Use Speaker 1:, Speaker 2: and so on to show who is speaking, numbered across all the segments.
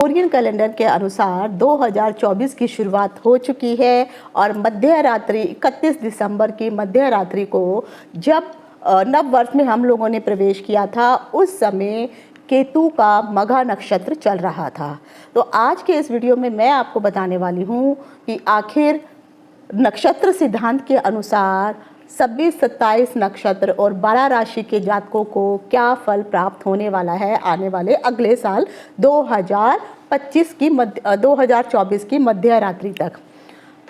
Speaker 1: Gregorian calendar के अनुसार 2024 की शुरुआत हो चुकी है और मध्य रात्रि 31 दिसंबर की मध्य रात्रि को जब नव वर्ष में हम लोगों ने प्रवेश किया था, उस समय केतु का मघा नक्षत्र चल रहा था। तो आज के इस वीडियो में मैं आपको बताने वाली हूँ कि आखिर नक्षत्र सिद्धांत के अनुसार 26, 27 नक्षत्र और 12 राशि के जातकों को क्या फल प्राप्त होने वाला है आने वाले अगले साल 2024 की मध्य रात्रि तक।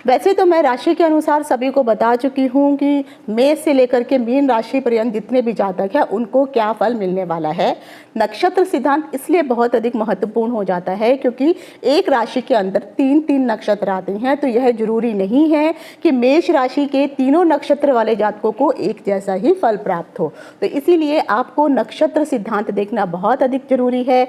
Speaker 1: वैसे तो मैं राशि के अनुसार सभी को बता चुकी हूँ कि मेष से लेकर के मीन राशि पर्यंत जितने भी जातक हैं उनको क्या फल मिलने वाला है। नक्षत्र सिद्धांत इसलिए बहुत अधिक महत्वपूर्ण हो जाता है क्योंकि एक राशि के अंदर तीन तीन नक्षत्र आते हैं, तो यह जरूरी नहीं है कि मेष राशि के तीनों नक्षत्र वाले जातकों को एक जैसा ही फल प्राप्त हो। तो इसीलिए आपको नक्षत्र सिद्धांत देखना बहुत अधिक जरूरी है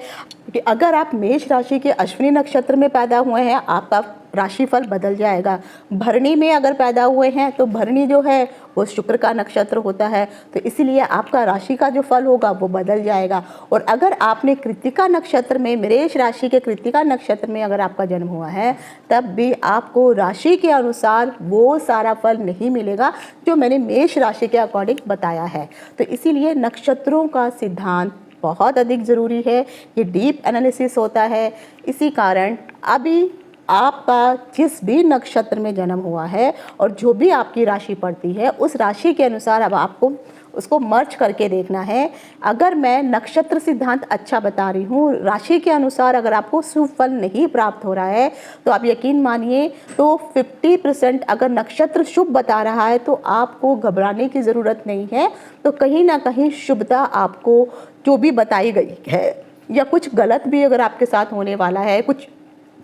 Speaker 1: कि अगर आप मेष राशि के अश्विनी नक्षत्र में पैदा हुए हैं, आपका राशिफल बदल जाएगा। भरणी में अगर पैदा हुए हैं तो भरणी जो है वो शुक्र का नक्षत्र होता है, तो इसीलिए आपका राशि का जो फल होगा वो बदल जाएगा। और अगर आपने कृत्तिका नक्षत्र में, मेष राशि के कृत्तिका नक्षत्र में अगर आपका जन्म हुआ है, तब भी आपको राशि के अनुसार वो सारा फल नहीं मिलेगा जो मैंने मेष राशि के अकॉर्डिंग बताया है। तो इसीलिए नक्षत्रों का सिद्धांत बहुत अधिक ज़रूरी है, ये डीप एनालिसिस होता है। इसी कारण अभी आपका जिस भी नक्षत्र में जन्म हुआ है और जो भी आपकी राशि पड़ती है, उस राशि के अनुसार अब आपको उसको मर्ज करके देखना है। अगर मैं नक्षत्र सिद्धांत अच्छा बता रही हूँ, राशि के अनुसार अगर आपको शुभ फल नहीं प्राप्त हो रहा है, तो आप यकीन मानिए तो 50% अगर नक्षत्र शुभ बता रहा है तो आपको घबराने की ज़रूरत नहीं है। तो कहीं ना कहीं शुभता आपको जो भी बताई गई है या कुछ गलत भी अगर आपके साथ होने वाला है, कुछ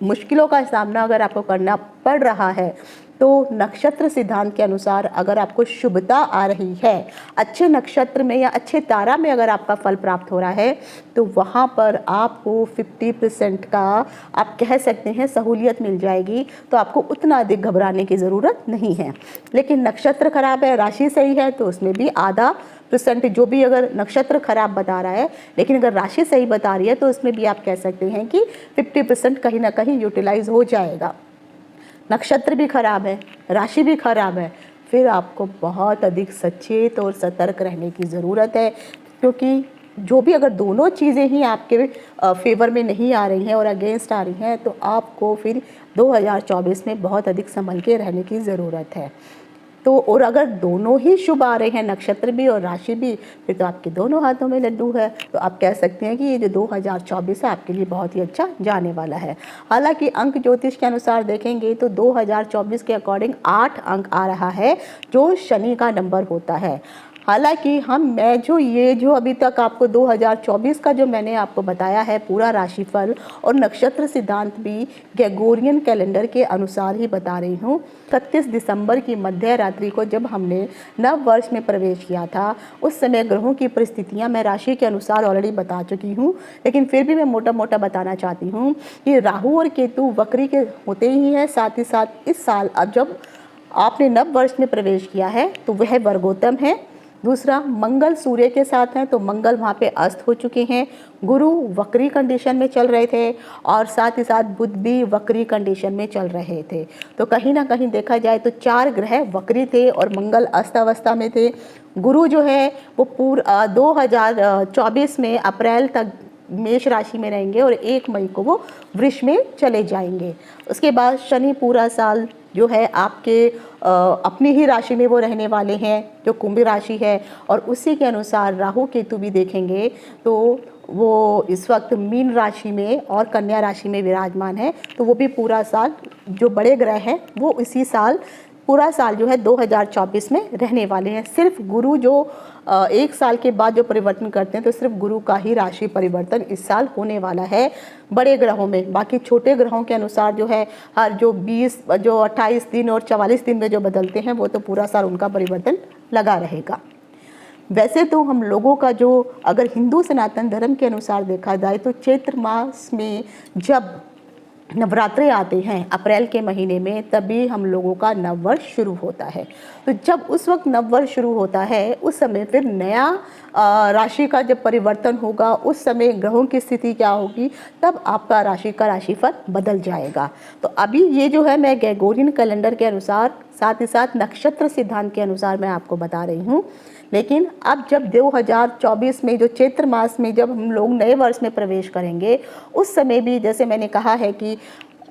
Speaker 1: मुश्किलों का सामना अगर आपको करना पड़ रहा है, तो नक्षत्र सिद्धांत के अनुसार अगर आपको शुभता आ रही है, अच्छे नक्षत्र में या अच्छे तारा में अगर आपका फल प्राप्त हो रहा है, तो वहाँ पर आपको 50% का आप कह सकते हैं सहूलियत मिल जाएगी। तो आपको उतना अधिक घबराने की ज़रूरत नहीं है। लेकिन नक्षत्र खराब है, राशि सही है, तो उसमें भी आधा % जो भी अगर नक्षत्र खराब बता रहा है लेकिन अगर राशि सही बता रही है, तो उसमें भी आप कह सकते हैं कि 50% कहीं ना कहीं यूटिलाइज हो जाएगा। नक्षत्र भी खराब है, राशि भी खराब है, फिर आपको बहुत अधिक सचेत और सतर्क रहने की ज़रूरत है। क्योंकि जो भी अगर दोनों चीज़ें ही आपके फेवर में नहीं आ रही हैं और अगेंस्ट आ रही हैं, तो आपको फिर 2024 में बहुत अधिक संभल के रहने की ज़रूरत है। तो और अगर दोनों ही शुभ आ रहे हैं, नक्षत्र भी और राशि भी, फिर तो आपके दोनों हाथों में लड्डू है। तो आप कह सकते हैं कि ये जो 2024 है आपके लिए बहुत ही अच्छा जाने वाला है। हालांकि अंक ज्योतिष के अनुसार देखेंगे तो 2024 के अकॉर्डिंग 8 अंक आ रहा है, जो शनि का नंबर होता है। हालांकि मैं जो अभी तक आपको 2024 का जो मैंने आपको बताया है पूरा राशिफल और नक्षत्र सिद्धांत भी ग्रेगोरियन कैलेंडर के अनुसार ही बता रही हूँ। 31 दिसंबर की मध्य रात्रि को जब हमने नव वर्ष में प्रवेश किया था, उस समय ग्रहों की परिस्थितियाँ मैं राशि के अनुसार ऑलरेडी बता चुकी हूँ, लेकिन फिर भी मैं मोटा मोटा बताना चाहती हूँ कि राहु और केतु वक्री के होते ही हैं। साथ ही साथ इस साल अब जब आपने नव वर्ष में प्रवेश किया है तो वह वर्गोत्तम है। दूसरा, मंगल सूर्य के साथ हैं, तो मंगल वहाँ पे अस्त हो चुके हैं। गुरु वक्री कंडीशन में चल रहे थे और साथ ही साथ बुध भी वक्री कंडीशन में चल रहे थे। तो कहीं ना कहीं देखा जाए तो 4 ग्रह वक्री थे और मंगल अस्त अवस्था में थे। गुरु जो है वो 2024 में अप्रैल तक मेष राशि में रहेंगे और 1 मई को वो वृष में चले जाएंगे। उसके बाद शनि पूरा साल जो है आपके अपनी ही राशि में वो रहने वाले हैं, जो कुंभ राशि है। और उसी के अनुसार राहु केतु भी देखेंगे तो वो इस वक्त मीन राशि में और कन्या राशि में विराजमान है। तो वो भी पूरा साल, जो बड़े ग्रह हैं वो इसी साल पूरा साल जो है 2024 में रहने वाले हैं। सिर्फ गुरु जो 1 साल के बाद जो परिवर्तन करते हैं, तो सिर्फ गुरु का ही राशि परिवर्तन इस साल होने वाला है बड़े ग्रहों में। बाकी छोटे ग्रहों के अनुसार जो है हर जो 28 दिन और 44 दिन में जो बदलते हैं, वो तो पूरा साल उनका परिवर्तन लगा रहेगा। वैसे तो हम लोगों का जो अगर हिंदू सनातन धर्म के अनुसार देखा जाए तो चैत्र मास में जब नवरात्रे आते हैं अप्रैल के महीने में, तभी हम लोगों का नववर्ष शुरू होता है। तो जब उस वक्त नववर्ष शुरू होता है, उस समय फिर नया राशि का जब परिवर्तन होगा, उस समय ग्रहों की स्थिति क्या होगी, तब आपका राशि का राशिफल बदल जाएगा। तो अभी ये जो है मैं ग्रेगोरियन कैलेंडर के अनुसार, साथ ही साथ नक्षत्र सिद्धांत के अनुसार मैं आपको बता रही हूँ। लेकिन अब जब 2024 में जो चैत्र मास में जब हम लोग नए वर्ष में प्रवेश करेंगे, उस समय भी जैसे मैंने कहा है कि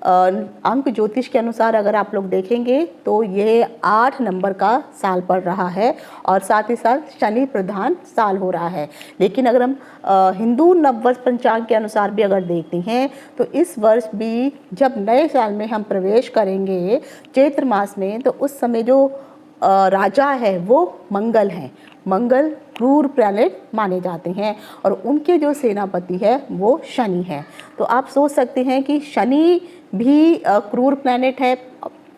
Speaker 1: अंक ज्योतिष के अनुसार अगर आप लोग देखेंगे तो ये 8 नंबर का साल पड़ रहा है और साथ ही साथ शनि प्रधान साल हो रहा है। लेकिन अगर हम हिंदू नववर्ष पंचांग के अनुसार भी अगर देखते हैं तो इस वर्ष भी जब नए साल में हम प्रवेश करेंगे चैत्र मास में, तो उस समय जो राजा है वो मंगल हैं। मंगल क्रूर प्लैनेट माने जाते हैं और उनके जो सेनापति है वो शनि है। तो आप सोच सकते हैं कि शनि भी क्रूर प्लैनेट है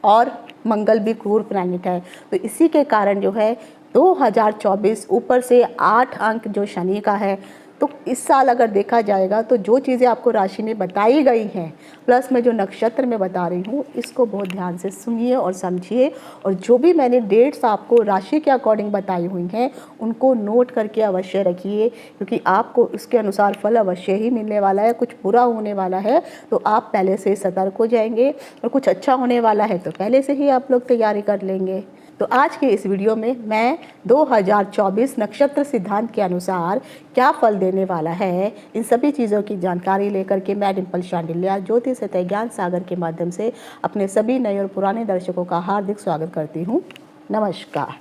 Speaker 1: और मंगल भी क्रूर प्लैनेट है। तो इसी के कारण जो है 2024 ऊपर से 8 अंक जो शनि का है, तो इस साल अगर देखा जाएगा तो जो चीज़ें आपको राशि में बताई गई हैं, प्लस मैं जो नक्षत्र में बता रही हूँ, इसको बहुत ध्यान से सुनिए और समझिए। और जो भी मैंने डेट्स आपको राशि के अकॉर्डिंग बताई हुई हैं, उनको नोट करके अवश्य रखिए, क्योंकि आपको उसके अनुसार फल अवश्य ही मिलने वाला है। कुछ बुरा होने वाला है तो आप पहले से सतर्क हो जाएंगे, और कुछ अच्छा होने वाला है तो पहले से ही आप लोग तैयारी कर लेंगे। तो आज के इस वीडियो में मैं 2024 नक्षत्र सिद्धांत के अनुसार क्या फल देने वाला है, इन सभी चीज़ों की जानकारी लेकर के मैं डिम्पल शांडिल्या ज्योतिष सतह ज्ञान सागर के माध्यम से अपने सभी नए और पुराने दर्शकों का हार्दिक स्वागत करती हूँ। नमस्कार।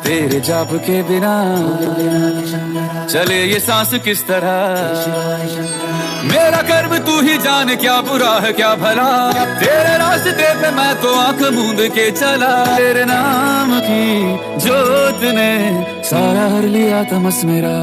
Speaker 2: तेरे जाप के बिना चले ये सांस किस तरह, मेरा कर्म तू ही जाने क्या बुरा है क्या भला, तेरे रास्ते पे मैं तो आंख मूंद के चला। तेरे नाम की जोत ने सारा हर लिया तमस मेरा।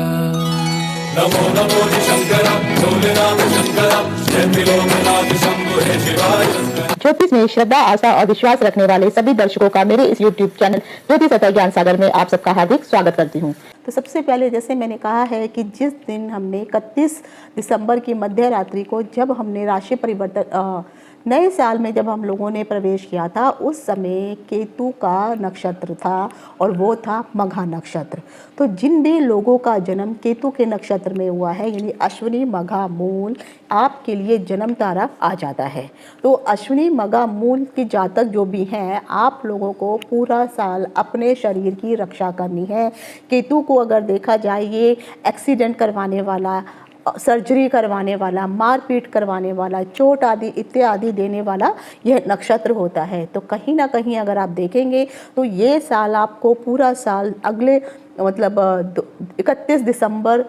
Speaker 2: नमो नमो शंकरा भोलेनाथ शंकरा, जय त्रिलोकनाथ शंभो हे शिवाय।
Speaker 1: ज्योतिष में श्रद्धा, आस्था और विश्वास रखने वाले सभी दर्शकों का मेरे इस YouTube चैनल ज्योतिष सतह ज्ञान सागर में आप सबका हार्दिक स्वागत करती हूँ। तो सबसे पहले जैसे मैंने कहा है कि जिस दिन हमने 31 दिसंबर की मध्य रात्रि को जब हमने राशि परिवर्तन नए साल में जब हम लोगों ने प्रवेश किया था, उस समय केतु का नक्षत्र था और वो था मघा नक्षत्र। तो जिन भी लोगों का जन्म केतु के नक्षत्र में हुआ है, यानी अश्विनी मघा मूल, आपके लिए जन्म तारा आ जाता है। तो अश्विनी मघा मूल की जातक जो भी हैं, आप लोगों को पूरा साल अपने शरीर की रक्षा करनी है। केतु को अगर देखा जाए, ये एक्सीडेंट करवाने वाला, सर्जरी करवाने वाला, मारपीट करवाने वाला, चोट आदि इत्यादि देने वाला यह नक्षत्र होता है। तो कहीं ना कहीं अगर आप देखेंगे तो ये साल आपको पूरा साल अगले मतलब 31 दिसंबर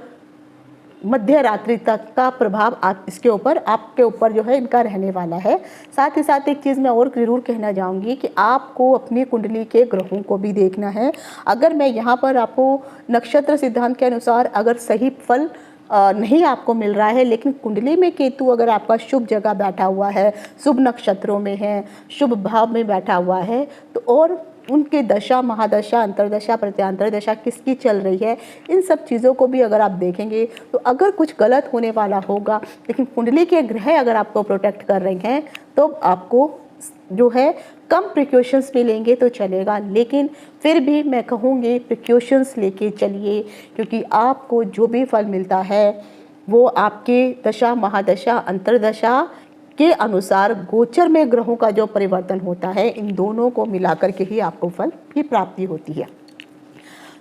Speaker 1: मध्य रात्रि तक का प्रभाव आप इसके ऊपर आपके ऊपर जो है इनका रहने वाला है। साथ ही साथ एक चीज़ मैं और ज़रूर कहना चाहूँगी कि आपको अपनी कुंडली के ग्रहों को भी देखना है। अगर मैं यहाँ पर आपको नक्षत्र सिद्धांत के अनुसार अगर सही फल नहीं आपको मिल रहा है, लेकिन कुंडली में केतु अगर आपका शुभ जगह बैठा हुआ है, शुभ नक्षत्रों में है, शुभ भाव में बैठा हुआ है, तो और उनके दशा, महादशा, अंतरदशा, प्रत्यांतर दशा किसकी चल रही है, इन सब चीज़ों को भी अगर आप देखेंगे तो अगर कुछ गलत होने वाला होगा, लेकिन कुंडली के ग्रह अगर आपको प्रोटेक्ट कर रहे हैं तो आपको जो है कम प्रिकॉशंस भी लेंगे तो चलेगा। लेकिन फिर भी मैं कहूँगी प्रिकॉशंस लेके चलिए, क्योंकि आपको जो भी फल मिलता है वो आपके दशा, महादशा, अंतरदशा के अनुसार गोचर में ग्रहों का जो परिवर्तन होता है, इन दोनों को मिलाकर के ही आपको फल की प्राप्ति होती है।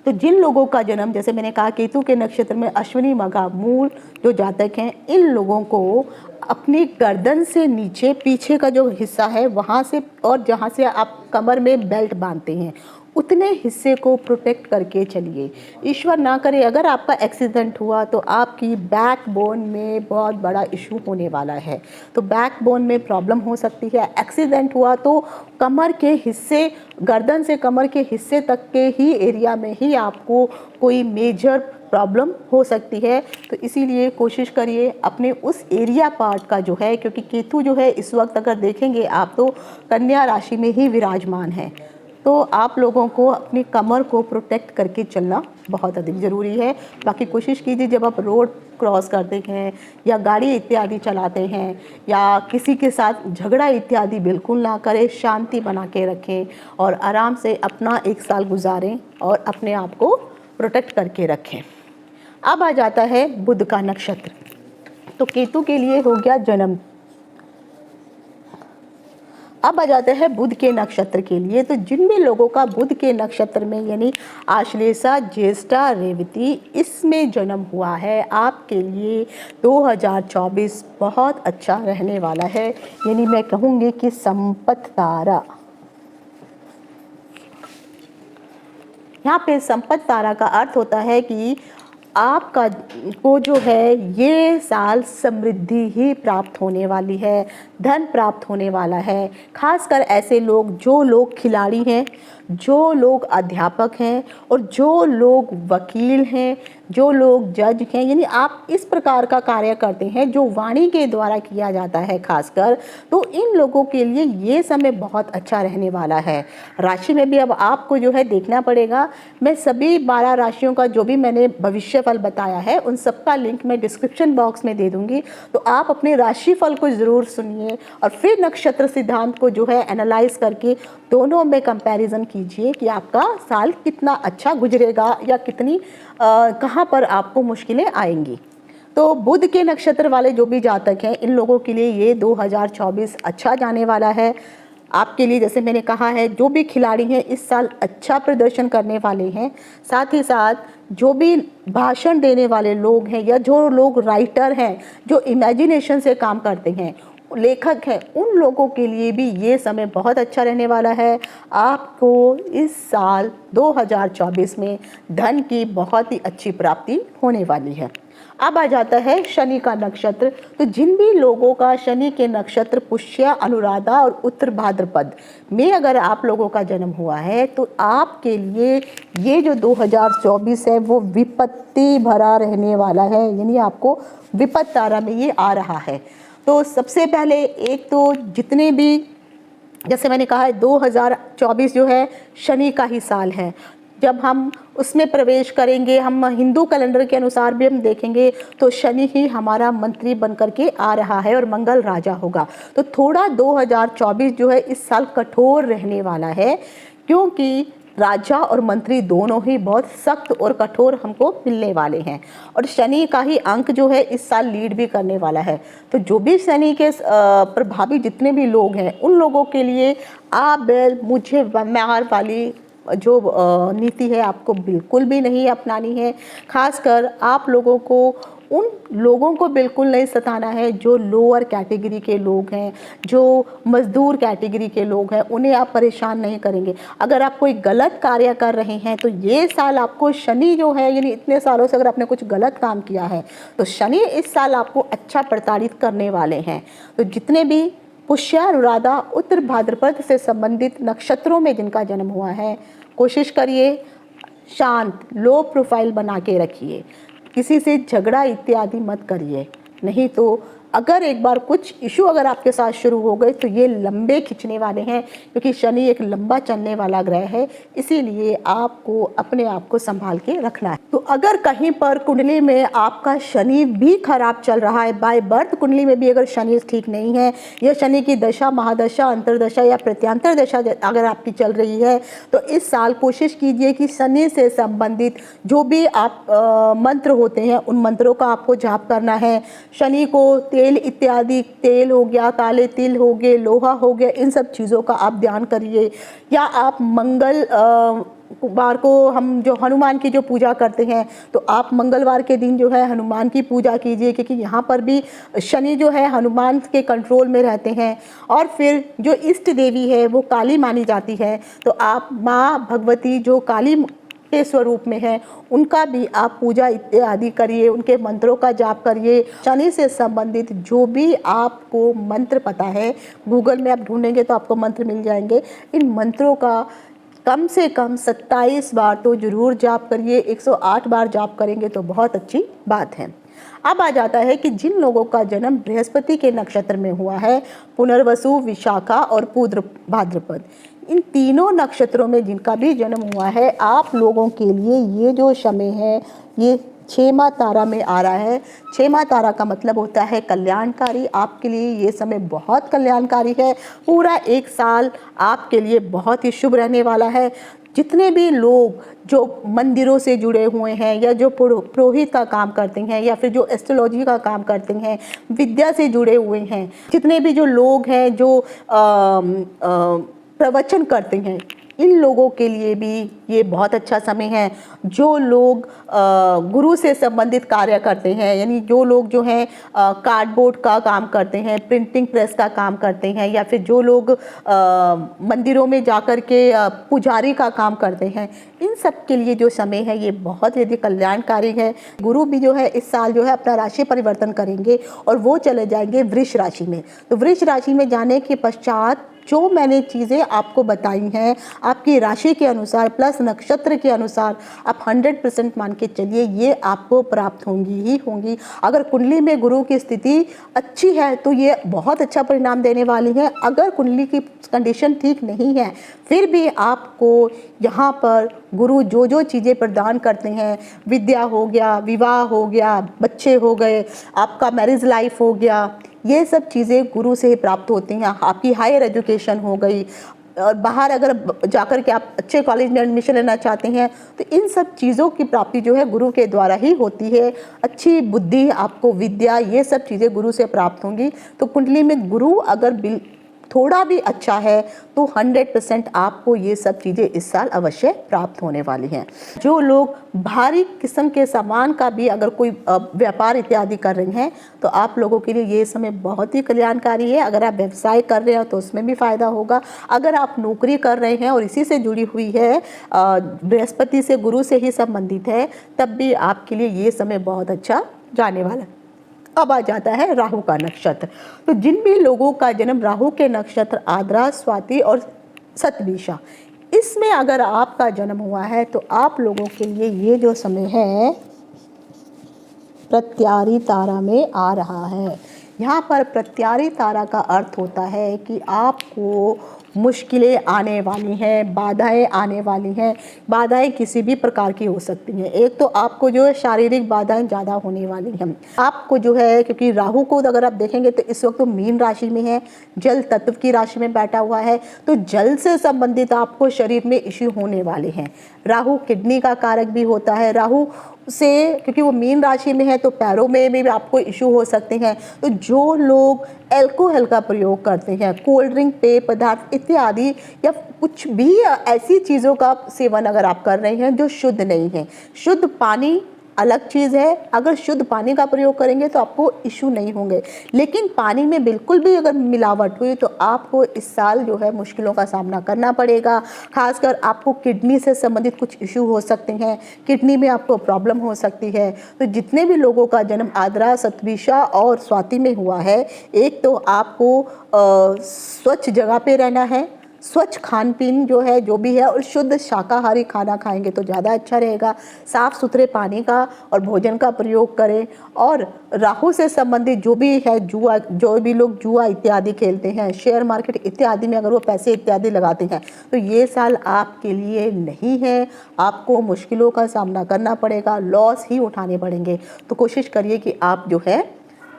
Speaker 1: तो जिन लोगों का जन्म, जैसे मैंने कहा, केतु के नक्षत्र में अश्विनी मघा मूल जो जातक हैं, इन लोगों को अपनी गर्दन से नीचे पीछे का जो हिस्सा है वहाँ से, और जहाँ से आप कमर में बेल्ट बांधते हैं, उतने हिस्से को प्रोटेक्ट करके चलिए। ईश्वर ना करे अगर आपका एक्सीडेंट हुआ तो आपकी बैक बोन में बहुत बड़ा इशू होने वाला है। तो बैक बोन में प्रॉब्लम हो सकती है। एक्सीडेंट हुआ तो कमर के हिस्से, गर्दन से कमर के हिस्से तक के ही एरिया में ही आपको कोई मेजर प्रॉब्लम हो सकती है। तो इसीलिए कोशिश करिए अपने उस एरिया पार्ट का जो है, क्योंकि केतु जो है इस वक्त अगर देखेंगे आप तो कन्या राशि में ही विराजमान है। तो आप लोगों को अपनी कमर को प्रोटेक्ट करके चलना बहुत अधिक ज़रूरी है। बाकी कोशिश कीजिए जब आप रोड क्रॉस करते हैं या गाड़ी इत्यादि चलाते हैं या किसी के साथ झगड़ा इत्यादि बिल्कुल ना करें, शांति बना के रखें और आराम से अपना एक साल गुजारें और अपने आप को प्रोटेक्ट करके रखें। अब आ जाता है बुध का नक्षत्र। तो केतु के लिए हो गया जन्म। अब आ जाते हैं बुध के नक्षत्र के लिए। तो जिन भी लोगों का बुध के नक्षत्र में यानी आश्लेषा, ज्येष्ठा, रेवती इसमें जन्म हुआ है, आपके लिए 2024 बहुत अच्छा रहने वाला है। यानी मैं कहूँगी कि संपत तारा, यहाँ पे संपत तारा का अर्थ होता है कि आपका को जो है ये साल समृद्धि ही प्राप्त होने वाली है, धन प्राप्त होने वाला है। खासकर ऐसे लोग जो लोग खिलाड़ी हैं, जो लोग अध्यापक हैं और जो लोग वकील हैं, जो लोग जज हैं, यानी आप इस प्रकार का कार्य करते हैं जो वाणी के द्वारा किया जाता है खासकर, तो इन लोगों के लिए ये समय बहुत अच्छा रहने वाला है। राशि में भी अब आपको जो है देखना पड़ेगा। मैं सभी 12 राशियों का जो भी मैंने भविष्य फल बताया है उन सबका लिंक मैं डिस्क्रिप्शन बॉक्स में दे दूंगी, तो आप अपने राशि फल को ज़रूर सुनिए और फिर नक्षत्र सिद्धांत को जो है एनालाइज करके दोनों में कंपैरिजन कीजिए कि आपका साल कितना अच्छा गुजरेगा या कितनी कहाँ पर आपको मुश्किलें आएंगी। तो बुध के नक्षत्र वाले जो भी जातक हैं इन लोगों के लिए ये 2024 अच्छा जाने वाला है। आपके लिए जैसे मैंने कहा है जो भी खिलाड़ी हैं इस साल अच्छा प्रदर्शन करने वाले हैं। साथ ही साथ जो भी भाषण देने वाले लोग हैं या जो लोग राइटर हैं, जो इमेजिनेशन से काम करते हैं, लेखक हैं, उन लोगों के लिए भी ये समय बहुत अच्छा रहने वाला है। आपको इस साल 2024 में धन की बहुत ही अच्छी प्राप्ति होने वाली है। अब आ जाता है शनि का नक्षत्र। तो जिन भी लोगों का शनि के नक्षत्र पुष्य, अनुराधा और उत्तर भाद्रपद में अगर आप लोगों का जन्म हुआ है तो आपके लिए ये जो 2024 है वो विपत्ति भरा रहने वाला है। यानी आपको विपत्त तारा में ये आ रहा है। तो सबसे पहले एक तो जितने भी, जैसे मैंने कहा है 2024 जो है शनि का ही साल है। जब हम उसमें प्रवेश करेंगे, हम हिंदू कैलेंडर के अनुसार भी हम देखेंगे तो शनि ही हमारा मंत्री बन करके आ रहा है और मंगल राजा होगा। तो थोड़ा 2024 जो है इस साल कठोर रहने वाला है, क्योंकि राजा और मंत्री दोनों ही बहुत सख्त और कठोर हमको मिलने वाले हैं और शनि का ही अंक जो है इस साल लीड भी करने वाला है। तो जो भी शनि के प्रभावी जितने भी लोग हैं उन लोगों के लिए आप बैल मुझे मार वाली जो नीति है आपको बिल्कुल भी नहीं अपनानी है। खासकर आप लोगों को उन लोगों को बिल्कुल नहीं सताना है जो लोअर कैटेगरी के लोग हैं, जो मजदूर कैटेगरी के लोग हैं, उन्हें आप परेशान नहीं करेंगे। अगर आप कोई गलत कार्य कर रहे हैं तो ये साल आपको शनि जो है, यानी इतने सालों से अगर आपने कुछ गलत काम किया है तो शनि इस साल आपको अच्छा प्रताड़ित करने वाले हैं। तो जितने भी पुष्य, अनुराधा, उत्तर भाद्रपद से संबंधित नक्षत्रों में जिनका जन्म हुआ है, कोशिश करिए शांत लो प्रोफाइल बना के रखिए, किसी से झगड़ा इत्यादि मत करिए। नहीं तो अगर एक बार कुछ इशू अगर आपके साथ शुरू हो गए तो ये लंबे खिंचने वाले हैं, क्योंकि शनि एक लंबा चलने वाला ग्रह है। इसीलिए आपको अपने आप को संभाल के रखना है। तो अगर कहीं पर कुंडली में आपका शनि भी खराब चल रहा है, बाय बर्थ कुंडली में भी अगर शनि ठीक नहीं है या शनि की दशा, महादशा, अंतरदशा या प्रत्यांतर दशा अगर आपकी चल रही है, तो इस साल कोशिश कीजिए कि शनि से संबंधित जो भी आप मंत्र होते हैं उन मंत्रों का आपको जाप करना है। शनि को तेल इत्यादि, तेल हो गया, काले तिल हो गए, लोहा हो गया, इन सब चीज़ों का आप ध्यान करिए। या आप मंगलवार को हम जो हनुमान की जो पूजा करते हैं तो आप मंगलवार के दिन जो है हनुमान की पूजा कीजिए, क्योंकि यहाँ पर भी शनि जो है हनुमान के कंट्रोल में रहते हैं। और फिर जो इष्ट देवी है वो काली मानी जाती है, तो आप माँ भगवती जो काली के स्वरूप में है उनका भी आप पूजा इत्यादि करिए, उनके मंत्रों का जाप करिए। शनि से संबंधित जो भी आपको मंत्र पता है, गूगल में आप ढूंढेंगे तो आपको मंत्र मिल जाएंगे। इन मंत्रों का कम से कम 27 बार तो जरूर जाप करिए। 108 बार जाप करेंगे तो बहुत अच्छी बात है। अब आ जाता है कि जिन लोगों का जन्म बृहस्पति के नक्षत्र में हुआ है, पुनर्वसु, विशाखा और पूर्व भाद्रपद, इन तीनों नक्षत्रों में जिनका भी जन्म हुआ है, आप लोगों के लिए ये जो समय है ये 6वां तारा में आ रहा है। 6वां तारा का मतलब होता है कल्याणकारी। आपके लिए ये समय बहुत कल्याणकारी है। पूरा एक साल आपके लिए बहुत ही शुभ रहने वाला है। जितने भी लोग जो मंदिरों से जुड़े हुए हैं या जो पुरोहित का काम करते हैं या फिर जो एस्ट्रोलॉजी का काम करते हैं, विद्या से जुड़े हुए हैं, जितने भी जो लोग हैं जो प्रवचन करते हैं, इन लोगों के लिए भी ये बहुत अच्छा समय है। जो लोग गुरु से संबंधित कार्य करते हैं, यानी जो लोग जो हैं कार्डबोर्ड का काम करते हैं, प्रिंटिंग प्रेस का काम करते हैं, या फिर जो लोग मंदिरों में जाकर के पुजारी का काम करते हैं, इन सब के लिए जो समय है ये बहुत यदि कल्याणकारी है। गुरु भी जो है इस साल जो है अपना राशि परिवर्तन करेंगे और वो चले जाएंगे वृष राशि में। तो वृष राशि में जाने के पश्चात जो मैंने चीज़ें आपको बताई हैं, आपकी राशि के अनुसार प्लस नक्षत्र के अनुसार आप 100% मान के चलिए ये आपको प्राप्त होंगी ही होंगी। अगर कुंडली में गुरु की स्थिति अच्छी है तो ये बहुत अच्छा परिणाम देने वाली है। अगर कुंडली की कंडीशन ठीक नहीं है फिर भी आपको यहाँ पर गुरु जो जो चीज़ें प्रदान करते हैं, विद्या हो गया, विवाह हो गया, बच्चे हो गए, आपका मैरिज लाइफ हो गया, ये सब चीज़ें गुरु से ही प्राप्त होती हैं। आपकी हायर एजुकेशन हो गई, और बाहर अगर जाकर के आप अच्छे कॉलेज में एडमिशन लेना चाहते हैं तो इन सब चीज़ों की प्राप्ति जो है गुरु के द्वारा ही होती है। अच्छी बुद्धि, आपको विद्या, ये सब चीज़ें गुरु से प्राप्त होंगी। तो कुंडली में गुरु अगर थोड़ा भी अच्छा है तो 100% आपको ये सब चीज़ें इस साल अवश्य प्राप्त होने वाली हैं। जो लोग भारी किस्म के सामान का भी अगर कोई व्यापार इत्यादि कर रहे हैं तो आप लोगों के लिए ये समय बहुत ही कल्याणकारी है। अगर आप व्यवसाय कर रहे हो तो उसमें भी फ़ायदा होगा। अगर आप नौकरी कर रहे हैं और इसी से जुड़ी हुई है, बृहस्पति से गुरु से ही संबंधित है, तब भी आपके लिए ये समय बहुत अच्छा जाने वाला है। अब आ जाता है राहु का नक्षत्र। तो जिन भी लोगों का जन्म राहु के नक्षत्र आद्रा, स्वाति और शतभिषा, इसमें अगर आपका जन्म हुआ है तो आप लोगों के लिए ये जो समय है प्रत्यारी तारा में आ रहा है। यहाँ पर प्रत्यारी तारा का अर्थ होता है कि आपको मुश्किलें आने वाली हैं, बाधाएं आने वाली हैं। बाधाएं किसी भी प्रकार की हो सकती हैं। एक तो आपको जो है शारीरिक बाधाएं ज़्यादा होने वाली हैं। आपको जो है, क्योंकि राहु को अगर आप देखेंगे तो इस वक्त तो मीन राशि में है, जल तत्व की राशि में बैठा हुआ है, तो जल से संबंधित आपको शरीर में इश्यू होने वाले हैं। राहु किडनी का कारक भी होता है। राहु से, क्योंकि वो मीन राशि में है, तो पैरों में भी आपको इशू हो सकते हैं। तो जो लोग अल्कोहल का प्रयोग करते हैं, कोल्ड ड्रिंक, पेय पदार्थ इत्यादि, या कुछ भी ऐसी चीज़ों का सेवन अगर आप कर रहे हैं जो शुद्ध नहीं है, शुद्ध पानी अलग चीज़ है। अगर शुद्ध पानी का प्रयोग करेंगे तो आपको इशू नहीं होंगे, लेकिन पानी में बिल्कुल भी अगर मिलावट हुई तो आपको इस साल जो है मुश्किलों का सामना करना पड़ेगा। खासकर आपको किडनी से संबंधित कुछ इशू हो सकते हैं, किडनी में आपको प्रॉब्लम हो सकती है। तो जितने भी लोगों का जन्म आद्रा, शतभिषा और स्वाति में हुआ है, एक तो आपको स्वच्छ जगह पे रहना है, स्वच्छ खान पीन जो है जो भी है, और शुद्ध शाकाहारी खाना खाएंगे तो ज़्यादा अच्छा रहेगा। साफ़ सुथरे पानी का और भोजन का प्रयोग करें। और राहु से संबंधित जो भी है जुआ, जो भी लोग जुआ इत्यादि खेलते हैं, शेयर मार्केट इत्यादि में अगर वो पैसे इत्यादि लगाते हैं तो ये साल आपके लिए नहीं है। आपको मुश्किलों का सामना करना पड़ेगा, लॉस ही उठाने पड़ेंगे। तो कोशिश करिए कि आप जो है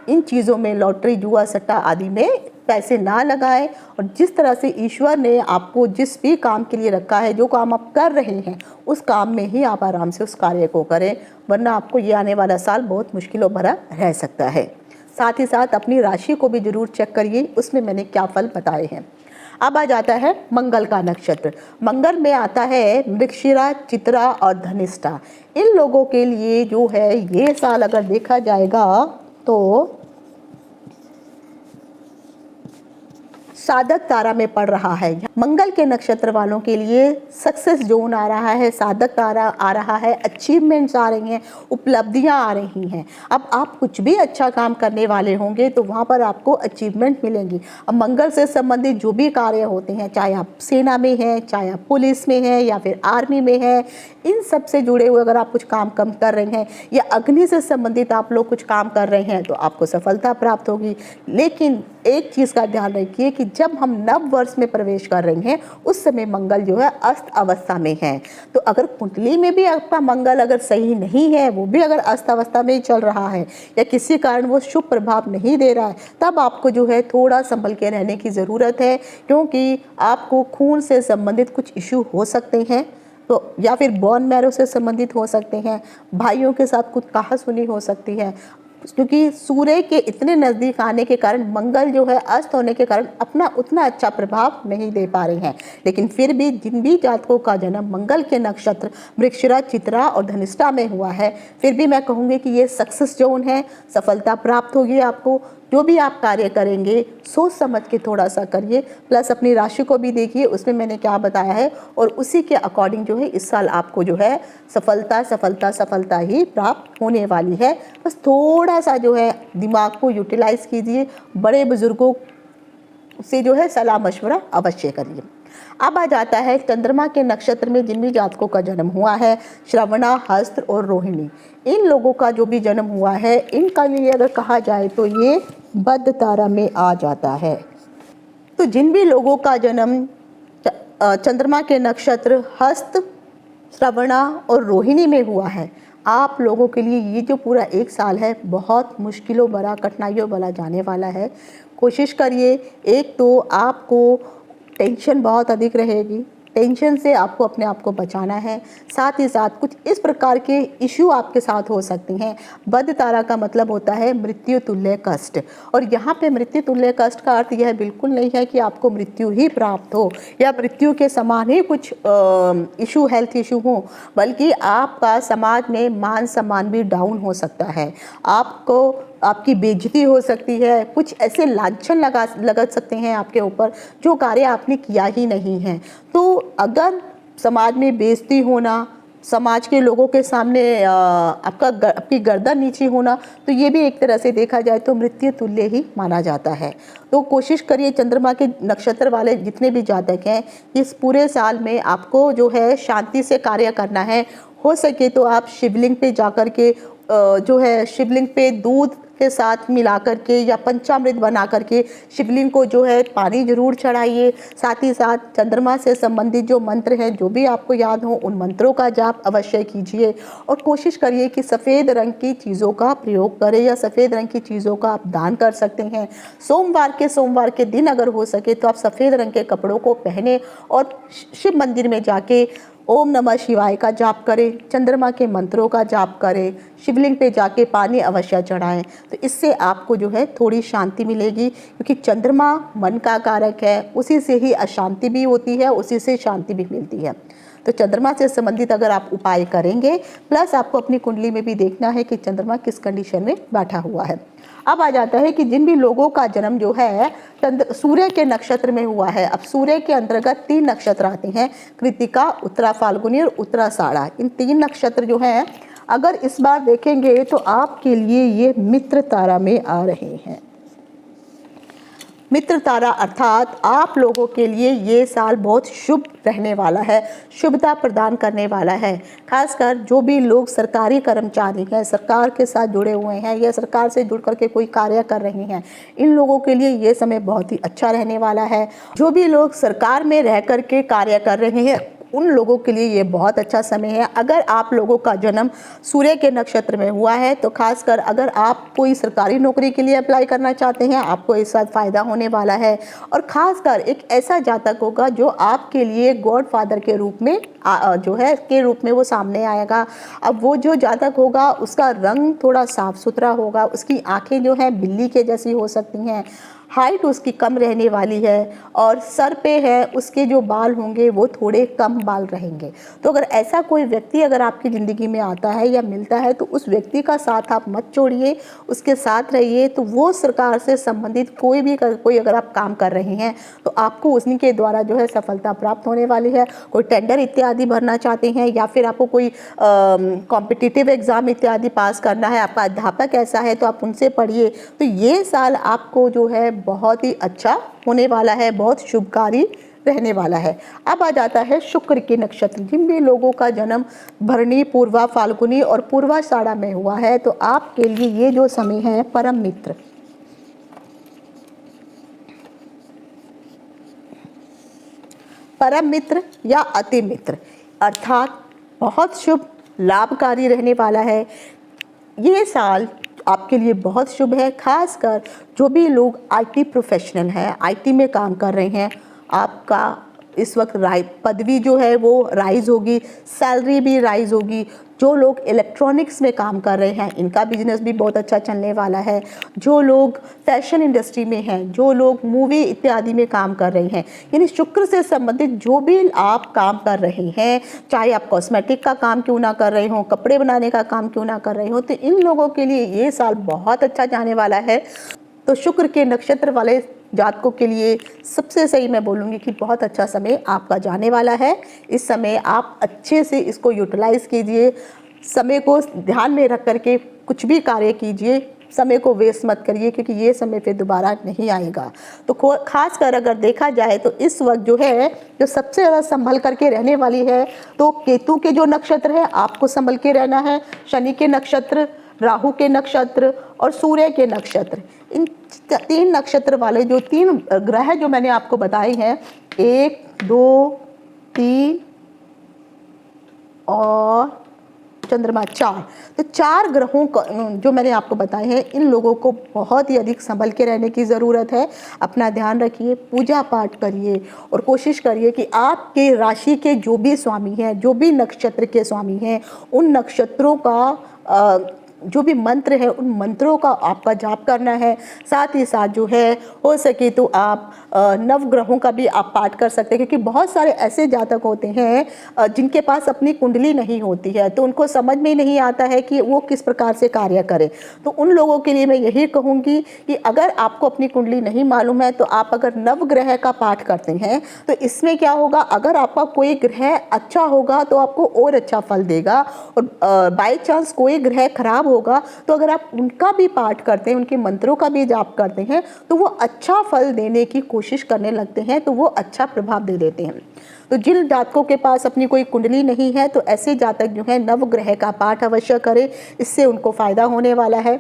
Speaker 1: इन चीज़ों में, लॉटरी, जुआ, सट्टा आदि में पैसे ना लगाएं, और जिस तरह से ईश्वर ने आपको जिस भी काम के लिए रखा है, जो काम आप कर रहे हैं, उस काम में ही आप आराम से उस कार्य को करें, वरना आपको ये आने वाला साल बहुत मुश्किलों भरा रह सकता है। साथ ही साथ अपनी राशि को भी जरूर चेक करिए, उसमें मैंने क्या फल बताए हैं। अब आ जाता है मंगल का नक्षत्र। मंगल में आता है मृगशिरा, चित्रा और धनिष्ठा। इन लोगों के लिए जो है ये साल अगर देखा जाएगा तो साधक तारा में पड़ रहा है। मंगल के नक्षत्र वालों के लिए सक्सेस जोन आ रहा है, साधक तारा आ रहा है, अचीवमेंट्स आ रही हैं, उपलब्धियां आ रही हैं। अब आप कुछ भी अच्छा काम करने वाले होंगे तो वहाँ पर आपको अचीवमेंट मिलेंगी। अब मंगल से संबंधित जो भी कार्य होते हैं, चाहे आप सेना में हैं, चाहे आप पुलिस में हैं या फिर आर्मी में हैं, इन सब से जुड़े हुए अगर आप कुछ काम कम कर रहे हैं या अग्नि से संबंधित आप लोग कुछ काम कर रहे हैं तो आपको सफलता प्राप्त होगी। लेकिन एक चीज़ का ध्यान रखिए कि जब हम नव वर्ष में प्रवेश कर रहे हैं उस समय मंगल जो है अस्त अवस्था में है। तो अगर कुंडली में भी आपका मंगल अगर सही नहीं है, वो भी अगर अस्त अवस्था में ही चल रहा है या किसी कारण वो शुभ प्रभाव नहीं दे रहा है, तब आपको जो है थोड़ा संभल के रहने की ज़रूरत है, क्योंकि आपको खून से संबंधित कुछ इशू हो सकते हैं, तो या फिर बोन मैरो से संबंधित हो सकते हैं, भाइयों के साथ कुछ कहासुनी हो सकती है, क्योंकि सूर्य के इतने नज़दीक आने के कारण मंगल जो है अस्त होने के कारण अपना उतना अच्छा प्रभाव नहीं दे पा रहे हैं। लेकिन फिर भी जिन भी जातकों का जन्म मंगल के नक्षत्र मृगशिरा, चित्रा और धनिष्ठा में हुआ है, फिर भी मैं कहूँगी कि ये सक्सेस जोन है, सफलता प्राप्त होगी आपको। जो भी आप कार्य करेंगे सोच समझ के थोड़ा सा करिए, प्लस अपनी राशि को भी देखिए उसमें मैंने क्या बताया है, और उसी के अकॉर्डिंग जो है इस साल आपको जो है सफलता सफलता सफलता ही प्राप्त होने वाली है। बस थोड़ा सा जो है दिमाग को यूटिलाइज कीजिए, बड़े बुजुर्गों से जो है सलाह मशवरा अवश्य करिए। अब आ जाता है चंद्रमा के नक्षत्र में जिन भी जातकों का जन्म हुआ है, श्रवणा, हस्त और रोहिणी, इन लोगों का जो भी जन्म हुआ है, इनका लिए अगर कहा जाए तो ये बद्ध तारा में आ जाता है। तो जिन भी लोगों का जन्म चंद्रमा के नक्षत्र हस्त, श्रवणा और रोहिणी में हुआ है, आप लोगों के लिए ये जो पूरा एक साल है बहुत मुश्किलों भरा, कठिनाइयों भरा जाने वाला है। कोशिश करिए, एक तो आपको टेंशन बहुत अधिक रहेगी, टेंशन से आपको अपने आप को बचाना है। साथ ही साथ कुछ इस प्रकार के इश्यू आपके साथ हो सकते हैं। बद्ध तारा का मतलब होता है मृत्यु तुल्य कष्ट, और यहाँ पे मृत्यु तुल्य कष्ट का अर्थ यह बिल्कुल नहीं है कि आपको मृत्यु ही प्राप्त हो या मृत्यु के समान ही कुछ इशू, हेल्थ इशू हो, बल्कि आपका समाज में मान सम्मान भी डाउन हो सकता है, आपकी बेइज्जती हो सकती है, कुछ ऐसे लांछन लगा सकते हैं आपके ऊपर जो कार्य आपने किया ही नहीं है। तो अगर समाज में बेइज्जती होना, समाज के लोगों के सामने आपकी गर्दन नीची होना, तो ये भी एक तरह से देखा जाए तो मृत्यु तुल्य ही माना जाता है। तो कोशिश करिए, चंद्रमा के नक्षत्र वाले जितने भी जातक हैं, इस पूरे साल में आपको जो है शांति से कार्य करना है। हो सके तो आप शिवलिंग पे जाकर के जो है शिवलिंग पे दूध के साथ मिला करके या पंचामृत बना करके शिवलिंग को जो है पानी जरूर चढ़ाइए। साथ ही साथ चंद्रमा से संबंधित जो मंत्र हैं, जो भी आपको याद हो, उन मंत्रों का जाप अवश्य कीजिए, और कोशिश करिए कि सफ़ेद रंग की चीज़ों का प्रयोग करें या सफ़ेद रंग की चीज़ों का आप दान कर सकते हैं। सोमवार के दिन अगर हो सके तो आप सफ़ेद रंग के कपड़ों को पहने और शिव मंदिर में जाके ओम नमः शिवाय का जाप करें, चंद्रमा के मंत्रों का जाप करें, शिवलिंग पे जाके पानी अवश्य चढ़ाएं। तो इससे आपको जो है थोड़ी शांति मिलेगी, क्योंकि चंद्रमा मन का कारक है, उसी से ही अशांति भी होती है, उसी से शांति भी मिलती है। तो चंद्रमा से संबंधित अगर आप उपाय करेंगे, प्लस आपको अपनी कुंडली में भी देखना है कि चंद्रमा किस कंडीशन में बैठा हुआ है। अब आ जाता है कि जिन भी लोगों का जन्म जो है सूर्य के नक्षत्र में हुआ है, अब सूर्य के अंतर्गत 3 नक्षत्र आते हैं, कृतिका, उत्तरा फाल्गुनी और उत्तराषाढ़ा। इन 3 नक्षत्र जो हैं, अगर इस बार देखेंगे तो आपके लिए ये मित्र तारा में आ रहे हैं। मित्र तारा अर्थात आप लोगों के लिए ये साल बहुत शुभ रहने वाला है, शुभता प्रदान करने वाला है। खासकर जो भी लोग सरकारी कर्मचारी हैं, सरकार के साथ जुड़े हुए हैं या सरकार से जुड़ करके कोई कार्य कर रहे हैं, इन लोगों के लिए ये समय बहुत ही अच्छा रहने वाला है। जो भी लोग सरकार में रह करके कार्य कर रहे हैं, उन लोगों के लिए ये बहुत अच्छा समय है। अगर आप लोगों का जन्म सूर्य के नक्षत्र में हुआ है तो खासकर अगर आप कोई सरकारी नौकरी के लिए अप्लाई करना चाहते हैं, आपको इस साथ फ़ायदा होने वाला है। और ख़ासकर एक ऐसा जातक होगा जो आपके लिए गॉड फादर के रूप में वो सामने आएगा। अब वो जो जातक होगा उसका रंग थोड़ा साफ सुथरा होगा, उसकी आँखें जो हैं बिल्ली के जैसी हो सकती हैं, हाइट उसकी कम रहने वाली है, और सर पे है उसके जो बाल होंगे वो थोड़े कम बाल रहेंगे। तो अगर ऐसा कोई व्यक्ति अगर आपकी ज़िंदगी में आता है या मिलता है तो उस व्यक्ति का साथ आप मत छोड़िए, उसके साथ रहिए। तो वो सरकार से संबंधित कोई अगर आप काम कर रहे हैं तो आपको उसी के द्वारा जो है सफलता प्राप्त होने वाली है। कोई टेंडर इत्यादि भरना चाहते हैं या फिर आपको कोई कॉम्पिटिटिव एग्ज़ाम इत्यादि पास करना है, आपका अध्यापक ऐसा है तो आप उनसे पढ़िए। तो ये साल आपको जो है बहुत ही अच्छा होने वाला है, बहुत शुभकारी रहने वाला है। अब आ जाता है शुक्र के नक्षत्र। जिन भी लोगों का जन्म भरणी, पूर्वा फाल्गुनी और पूर्वाषाढ़ा में हुआ है तो आपके लिए ये जो समय है परम मित्र। परम मित्र या अति मित्र, अर्थात बहुत शुभ लाभकारी रहने वाला है। ये साल आपके लिए बहुत शुभ है, खासकर जो भी लोग आईटी प्रोफेशनल हैं, आईटी में काम कर रहे हैं, आपका इस वक्त पदवी जो है वो राइज होगी, सैलरी भी राइज होगी। जो लोग इलेक्ट्रॉनिक्स में काम कर रहे हैं, इनका बिजनेस भी बहुत अच्छा चलने वाला है। जो लोग फैशन इंडस्ट्री में हैं, जो लोग मूवी इत्यादि में काम कर रहे हैं, यानी शुक्र से संबंधित जो भी आप काम कर रहे हैं, चाहे आप कॉस्मेटिक का काम क्यों ना कर रहे हो, कपड़े बनाने का काम क्यों ना कर रहे हो, तो इन लोगों के लिए ये साल बहुत अच्छा जाने वाला है। तो शुक्र के नक्षत्र वाले जातकों के लिए सबसे सही मैं बोलूँगी कि बहुत अच्छा समय आपका जाने वाला है। इस समय आप अच्छे से इसको यूटिलाइज़ कीजिए, समय को ध्यान में रख करके कुछ भी कार्य कीजिए, समय को वेस्ट मत करिए, क्योंकि ये समय फिर दोबारा नहीं आएगा। तो खास कर अगर देखा जाए तो इस वक्त जो है, जो सबसे ज़्यादा संभल करके रहने वाली है, तो केतु के जो नक्षत्र है आपको संभल के रहना है, शनि के नक्षत्र, राहु के नक्षत्र और सूर्य के नक्षत्र, इन 3 नक्षत्र वाले जो 3 ग्रह जो मैंने आपको बताए हैं, 1, 2, 3 और चंद्रमा 4, तो 4 ग्रहों का जो मैंने आपको बताए हैं, इन लोगों को बहुत ही अधिक संभल के रहने की ज़रूरत है। अपना ध्यान रखिए, पूजा पाठ करिए और कोशिश करिए कि आपके राशि के जो भी स्वामी हैं, जो भी नक्षत्र के स्वामी हैं, उन नक्षत्रों का जो भी मंत्र है, उन मंत्रों का आपका जाप करना है। साथ ही साथ जो है, हो सके तो आप नवग्रहों का भी आप पाठ कर सकते हैं, क्योंकि बहुत सारे ऐसे जातक होते हैं जिनके पास अपनी कुंडली नहीं होती है, तो उनको समझ में नहीं आता है कि वो किस प्रकार से कार्य करें। तो उन लोगों के लिए मैं यही कहूँगी कि अगर आपको अपनी कुंडली नहीं मालूम है, तो आप अगर नवग्रह का पाठ करते हैं, तो इसमें क्या होगा, अगर आपका कोई ग्रह अच्छा होगा तो आपको और अच्छा फल देगा, और बाई चांस कोई ग्रह खराब होगा तो अगर आप उनका भी पाठ करते हैं, उनके मंत्रों का भी जाप करते हैं, तो वो अच्छा फल देने की कोशिश करने लगते हैं, तो वो अच्छा प्रभाव दे देते हैं। तो जिन जातकों के पास अपनी कोई कुंडली नहीं है, तो ऐसे जातक जो है नवग्रह का पाठ अवश्य करें, इससे उनको फायदा होने वाला है।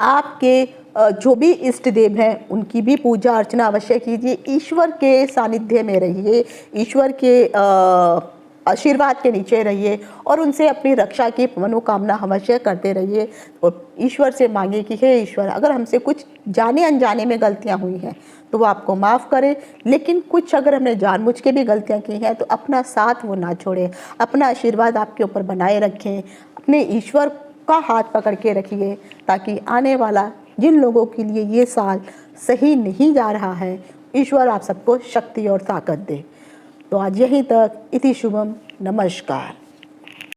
Speaker 1: आपके जो भी इष्ट देव हैं, उनकी भी पूजा अर्चना अवश्य कीजिए, ईश्वर के सानिध्य में रहिए, ईश्वर के आशीर्वाद के नीचे रहिए और उनसे अपनी रक्षा की मनोकामना हमेशा करते रहिए, और ईश्वर से मांगिए कि हे ईश्वर, अगर हमसे कुछ जाने अनजाने में गलतियां हुई हैं तो वो आपको माफ़ करे, लेकिन कुछ अगर हमने जानबूझ के भी गलतियां की हैं तो अपना साथ वो ना छोड़े, अपना आशीर्वाद आपके ऊपर बनाए रखें, अपने ईश्वर का हाथ पकड़ के रखिए, ताकि आने वाला जिन लोगों के लिए ये साल सही नहीं जा रहा है, ईश्वर आप सबको शक्ति और ताकत दे। तो आज यहीं तक, इति शुभम, नमस्कार।